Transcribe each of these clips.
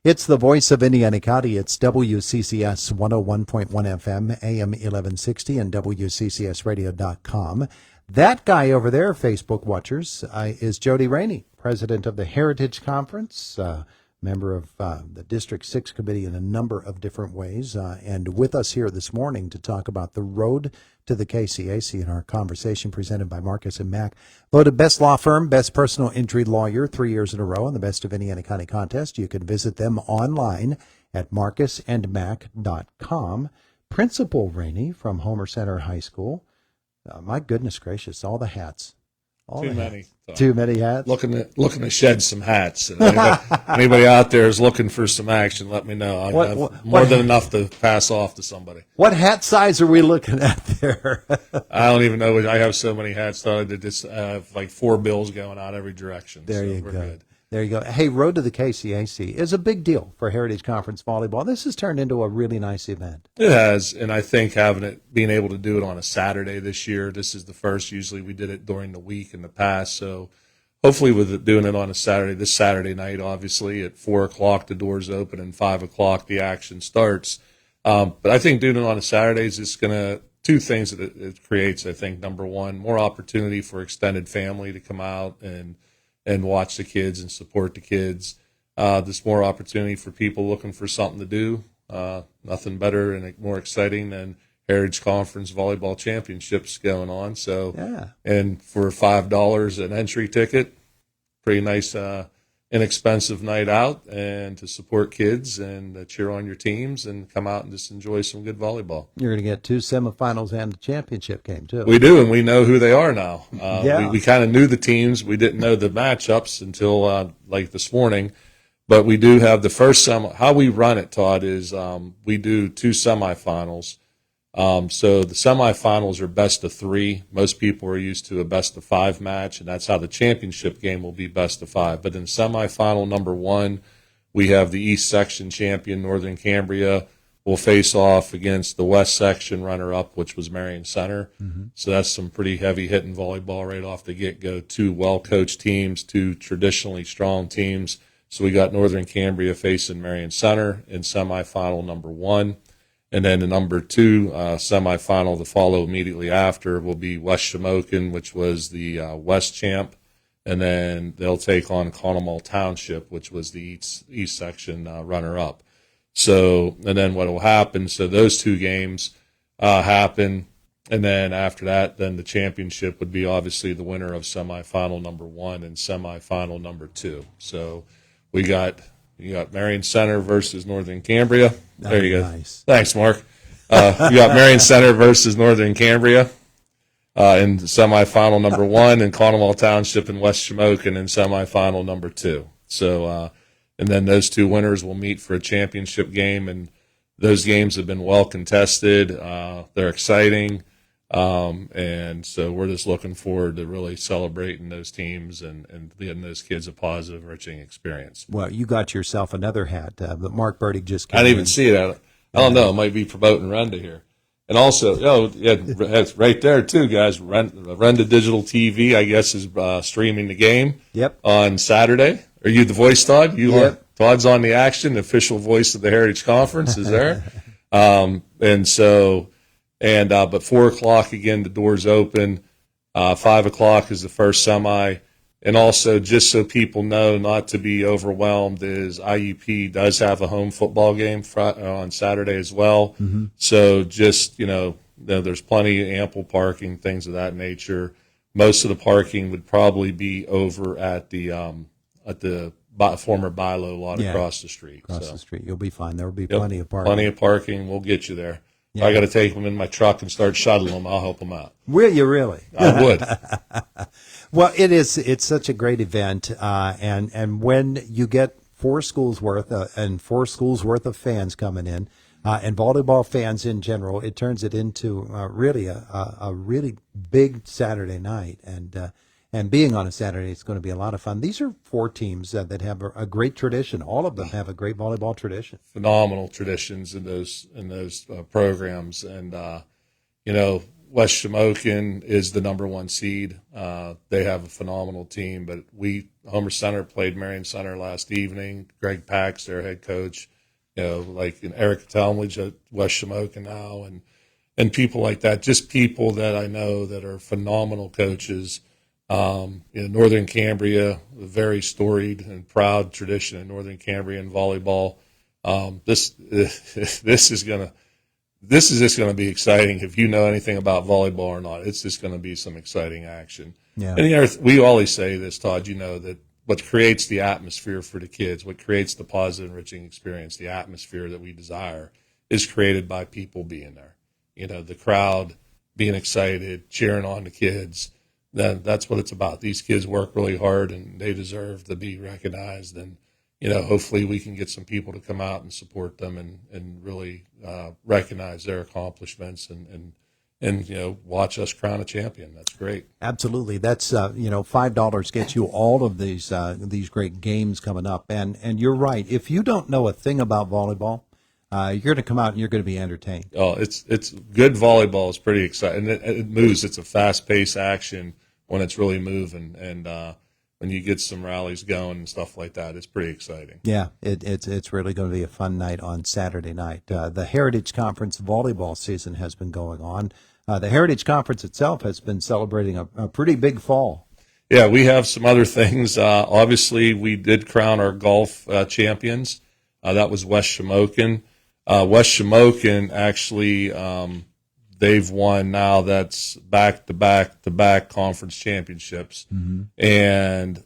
It's the voice of Indiana County. It's WCCS 101.1 FM, AM 1160, and WCCSradio.com. That guy over there, Facebook watchers, is Jody Rainey, president of the Heritage Conference, member of the District 6 Committee in a number of different ways, and with us here this morning to talk about the road to the KCAC in our conversation presented by Marcus and Mack. Voted Best Law Firm, Best Personal Injury Lawyer 3 years in a row in the Best of Indiana County contest. You can visit them online at marcusandmack.com. Principal Rainey from Homer Center High School. My goodness gracious, all the hats. Too many. So, too many hats? Looking to shed some hats. And anybody out there is looking for some action, let me know. I have more than enough to pass off to somebody. What hat size are we looking at there? I don't even know. I have so many hats that I just have like 4 bills going out every direction. There you go. Good. There you go. Hey, Road to the KCAC is a big deal for Heritage Conference volleyball. This has turned into a really nice event. It has, and I think being able to do it on a Saturday this year, this is the first. Usually we did it during the week in the past, so hopefully with doing it on a Saturday, this Saturday night, obviously at 4 o'clock the doors open and 5 o'clock the action starts. But I think doing it on a Saturday is just going to two things that it creates. I think number one, more opportunity for extended family to come out and watch the kids and support the kids. There's more opportunity for people looking for something to do. Nothing better and more exciting than Heritage Conference Volleyball Championships going on. So, yeah. And for $5 an entry ticket, pretty nice, inexpensive night out, and to support kids and cheer on your teams and come out and just enjoy some good volleyball. You're going to get 2 semifinals and the championship game, too. We do, and we know who they are now. Yeah. We kind of knew the teams. We didn't know the matchups until like this morning. But we do have the first how we run it, Todd, is we do 2 semifinals. So the semifinals are best of 3. Most people are used to a best of 5 match, and that's how the championship game will be best of 5. But in semifinal number 1, we have the East Section champion, Northern Cambria, will face off against the West Section runner-up, which was Marion Center. Mm-hmm. So that's some pretty heavy-hitting volleyball right off the get-go. 2 well-coached teams, 2 traditionally strong teams. So we got Northern Cambria facing Marion Center in semifinal number 1. And then the number 2 semifinal to follow immediately after will be West Shamokin, which was the West champ. And then they'll take on Conemaugh Township, which was the East Section runner-up. So, and then what will happen, so those 2 games happen. And then after that, then the championship would be obviously the winner of semifinal number 1 and semifinal number 2. So you got Marion Center versus Northern Cambria. There you go. Nice. Thanks, Mark. You got Marion Center versus Northern Cambria in semifinal number 1, and Conemaugh Township and West Shamokin in semifinal number 2. So, and then those 2 winners will meet for a championship game, and those games have been well contested. They're exciting. And so we're just looking forward to really celebrating those teams and getting those kids a positive, enriching experience. Well, you got yourself another hat, but Mark Burdick just came I didn't even see it. I don't know. It might be promoting Renda here. And also, it's right there too, guys. Renda Digital TV, I guess, is streaming the game. Yep. On Saturday. Are you the voice, Todd? Yep. Todd's on the action. The official voice of the Heritage Conference is there. But 4 o'clock, again, the doors open. 5 o'clock is the first semi. And also, just so people know, not to be overwhelmed, is IUP does have a home football game on Saturday as well. Mm-hmm. So just, there's ample parking, things of that nature. Most of the parking would probably be over at the former Bilo lot across the street. Across the street. You'll be fine. There will be plenty of parking. Plenty of parking. We'll get you there. Yeah. If I got to take them in my truck and start shuttling them, I'll help them out. Will you really? I would. Well, it's such a great event, and when you get 4 schools worth and 4 schools worth of fans coming in, and volleyball fans in general, it turns it into really a really big Saturday night, and being on a Saturday, it's going to be a lot of fun. These are 4 teams that have a great tradition. All of them have a great volleyball tradition. Phenomenal traditions in those programs, and West Shamokin is the number one seed. They have a phenomenal team, but Homer Center played Marion Center last evening. Greg Pax, their head coach, Eric Talmadge at West Shamokin now, and people like that, just people that I know that are phenomenal coaches. Northern Cambria, a very storied and proud tradition in Northern Cambria in volleyball. This is just going to be exciting. If you know anything about volleyball or not, it's just going to be some exciting action. Yeah. And we always say this, Todd, that what creates the atmosphere for the kids, what creates the positive, enriching experience, the atmosphere that we desire, is created by people being there. The crowd being excited, cheering on the kids. That's what it's about. These kids work really hard, and they deserve to be recognized. And hopefully we can get some people to come out and support them and really recognize their accomplishments and watch us crown a champion. That's great. Absolutely. That's $5 gets you all of these great games coming up. And you're right. If you don't know a thing about volleyball, you're going to come out and you're going to be entertained. Oh, it's good volleyball is pretty exciting. It moves. It's a fast-paced action when it's really moving, and when you get some rallies going and stuff like that, it's pretty exciting. Yeah, it's really going to be a fun night on Saturday night. The Heritage Conference volleyball season has been going on. The Heritage Conference itself has been celebrating a pretty big fall. Yeah, we have some other things. Obviously, we did crown our golf champions. That was West Shamokin. West Shamokin actually, they've won now. That's back-to-back conference championships. Mm-hmm. And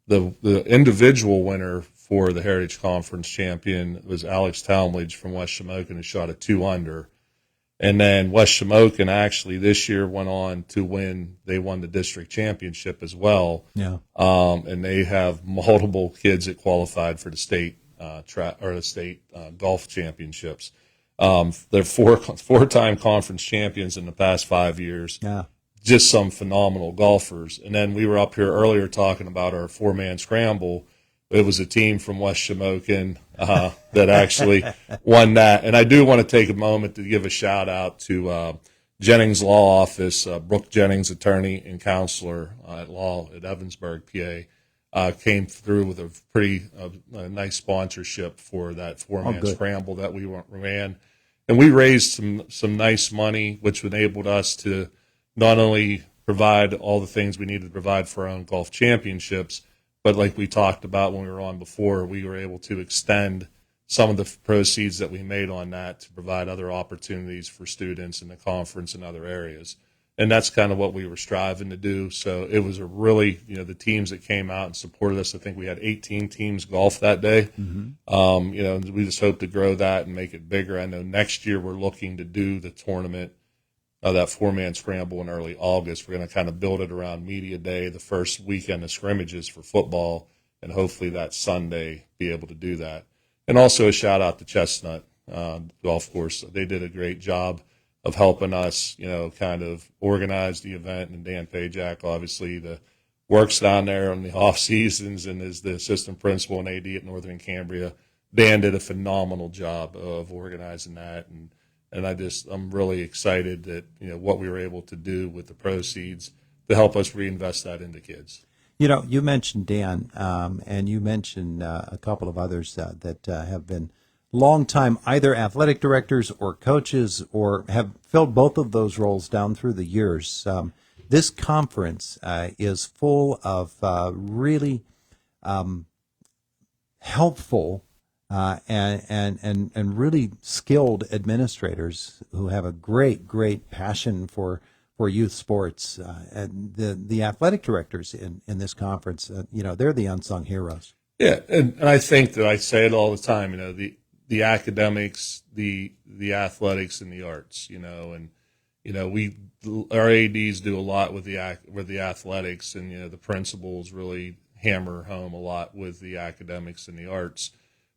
the individual winner for the Heritage Conference champion was Alex Talmadge from West Shamokin, who shot a 2-under. And then West Shamokin actually this year went on to win. They won the district championship as well. Yeah. And they have multiple kids that qualified for the state golf championships. They're four-time conference champions in the past 5 years. Yeah. Just some phenomenal golfers. And then we were up here earlier talking about our 4-man scramble. It was a team from West Shamokin that actually won that. And I do want to take a moment to give a shout-out to Jennings Law Office, Brooke Jennings, attorney and counselor at law at Evansburg, PA. Came through with a pretty nice sponsorship for that 4-man scramble that we ran. And we raised some nice money, which enabled us to not only provide all the things we needed to provide for our own golf championships, but like we talked about when we were on before, we were able to extend some of the proceeds that we made on that to provide other opportunities for students in the conference and other areas. And that's kind of what we were striving to do. So it was a really, the teams that came out and supported us, I think we had 18 teams golf that day. Mm-hmm. We just hope to grow that and make it bigger. I know next year we're looking to do the tournament, that 4-man scramble in early August. We're going to kind of build it around Media Day, the first weekend of scrimmages for football, and hopefully that Sunday be able to do that. And also a shout out to Chestnut Golf Course. They did a great job of helping us, kind of organize the event. And Dan Pajak, obviously, works down there on the off seasons and is the assistant principal and AD at Northern Cambria. Dan did a phenomenal job of organizing that, and I'm really excited that what we were able to do with the proceeds to help us reinvest that into kids. You mentioned Dan, and you mentioned a couple of others that have been longtime either athletic directors or coaches or have filled both of those roles down through the years. This conference is full of really helpful and really skilled administrators who have a great passion for youth sports. And the athletic directors in this conference, they're the unsung heroes. Yeah, and I think that I say it all the time, the academics, the athletics, and the arts, our ADs do a lot with the athletics, and the principals really hammer home a lot with the academics and the arts.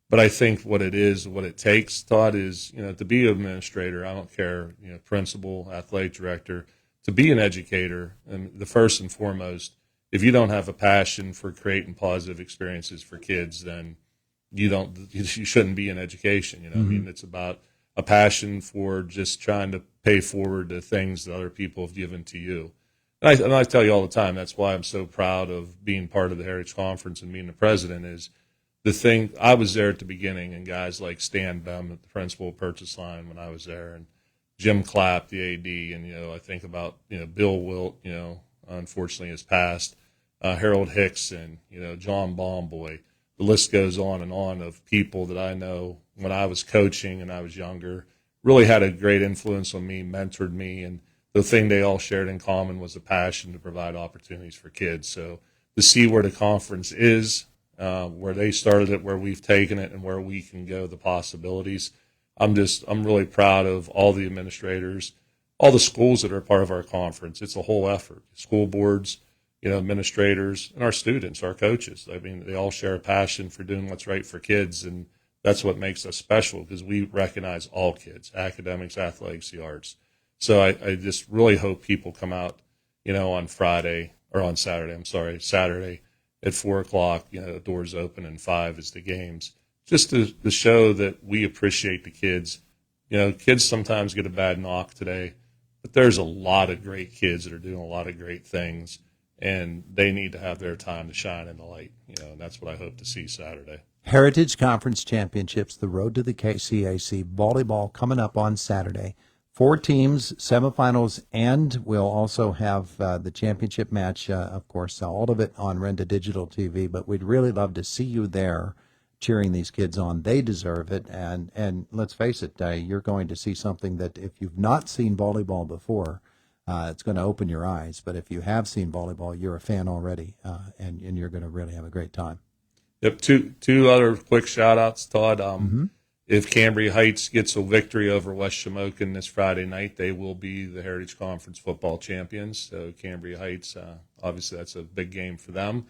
But I think what it takes, Todd, is to be an administrator. I don't care, principal, athletic director, to be an educator. And the first and foremost, if you don't have a passion for creating positive experiences for kids, then you shouldn't be in education. Mm-hmm. I mean, it's about a passion for just trying to pay forward the things that other people have given to you. And I tell you all the time, that's why I'm so proud of being part of the Heritage Conference and being the president is the thing. I was there at the beginning, and guys like Stan Bem, the principal of Purchase Line when I was there, and Jim Clapp, the AD, and, I think about, Bill Wilt, unfortunately has passed, Harold Hickson, John Bomboy. The list goes on and on of people that I know when I was coaching and I was younger, really had a great influence on me, mentored me, and the thing they all shared in common was a passion to provide opportunities for kids. So to see where the conference is, where they started it, where we've taken it, and where we can go, the possibilities, I'm really proud of all the administrators, all the schools that are part of our conference. It's a whole effort. School boards, administrators, and our students, our coaches. I mean, they all share a passion for doing what's right for kids, and that's what makes us special because we recognize all kids, academics, athletics, the arts. So I just really hope people come out, on Saturday at 4:00, doors open, and 5 is the games, just to show that we appreciate the kids. Kids sometimes get a bad knock today, but there's a lot of great kids that are doing a lot of great things, and they need to have their time to shine in the light, and that's what I hope to see Saturday. Heritage Conference Championships, the road to the KCAC, volleyball coming up on Saturday. 4 teams, semifinals, and we'll also have the championship match, of course, all of it on Renda Digital TV, but we'd really love to see you there cheering these kids on. They deserve it, and let's face it, you're going to see something that if you've not seen volleyball before, it's going to open your eyes, but if you have seen volleyball, you're a fan already, and you're going to really have a great time. Yep, two other quick shout-outs, Todd. If Cambria Heights gets a victory over West Shamokin this Friday night, they will be the Heritage Conference football champions. So Cambria Heights, obviously that's a big game for them.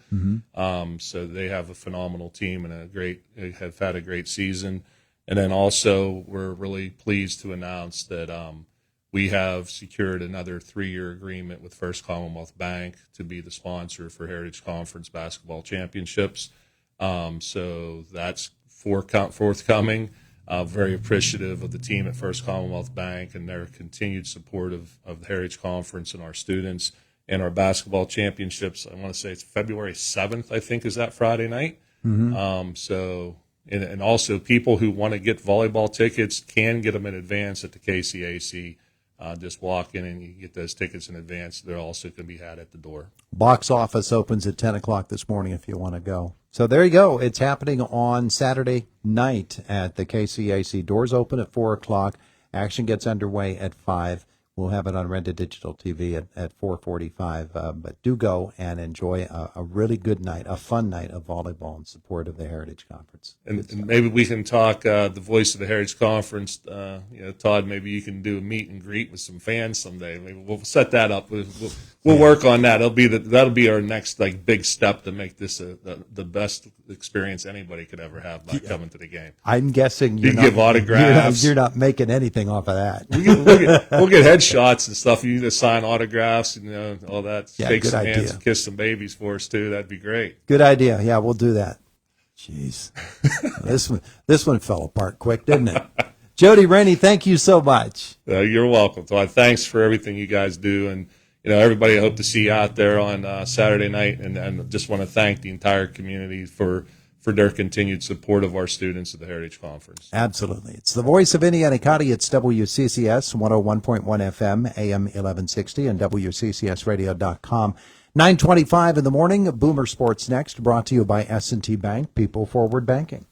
So they have a phenomenal team and have had a great season. And then also we're really pleased to announce that we have secured another 3-year agreement with First Commonwealth Bank to be the sponsor for Heritage Conference basketball championships. So that's forthcoming. Very appreciative of the team at First Commonwealth Bank and their continued support of the Heritage Conference and our students and our basketball championships. I want to say it's February 7th, I think, is that Friday night. And also people who want to get volleyball tickets can get them in advance at the KCAC. Just walk in and you get those tickets in advance. They're also going to be had at the door. Box office opens at 10 o'clock this morning if you want to go. So there you go. It's happening on Saturday night at the KCAC. Doors open at 4 o'clock. Action gets underway at 5. We'll have it on Renda Digital TV at 4:45. But do go and enjoy a really good night, a fun night of volleyball in support of the Heritage Conference. And maybe we can talk the voice of the Heritage Conference. Todd, maybe you can do a meet and greet with some fans someday. Maybe we'll set that up. We'll work on that. That'll be our next big step to make this the best experience anybody could ever have by coming to the game. I'm guessing you give autographs. You're not making anything off of that. We'll get headshots and stuff. You need to sign autographs and all that. Yeah, shake some idea. Hands and kiss some babies for us too. That'd be great. Good idea. Yeah, we'll do that. Jeez, this one fell apart quick, didn't it? Jody Rainey, thank you so much. You're welcome, Todd. Thanks for everything you guys do, and everybody. I hope to see you out there on Saturday night, and just want to thank the entire community for their continued support of our students at the Heritage Conference. Absolutely. It's the voice of Indiana County. It's WCCS 101.1 FM, AM 1160, and WCCSradio.com. 9:25 in the morning. Boomer Sports next, brought to you by S&T Bank, People Forward Banking.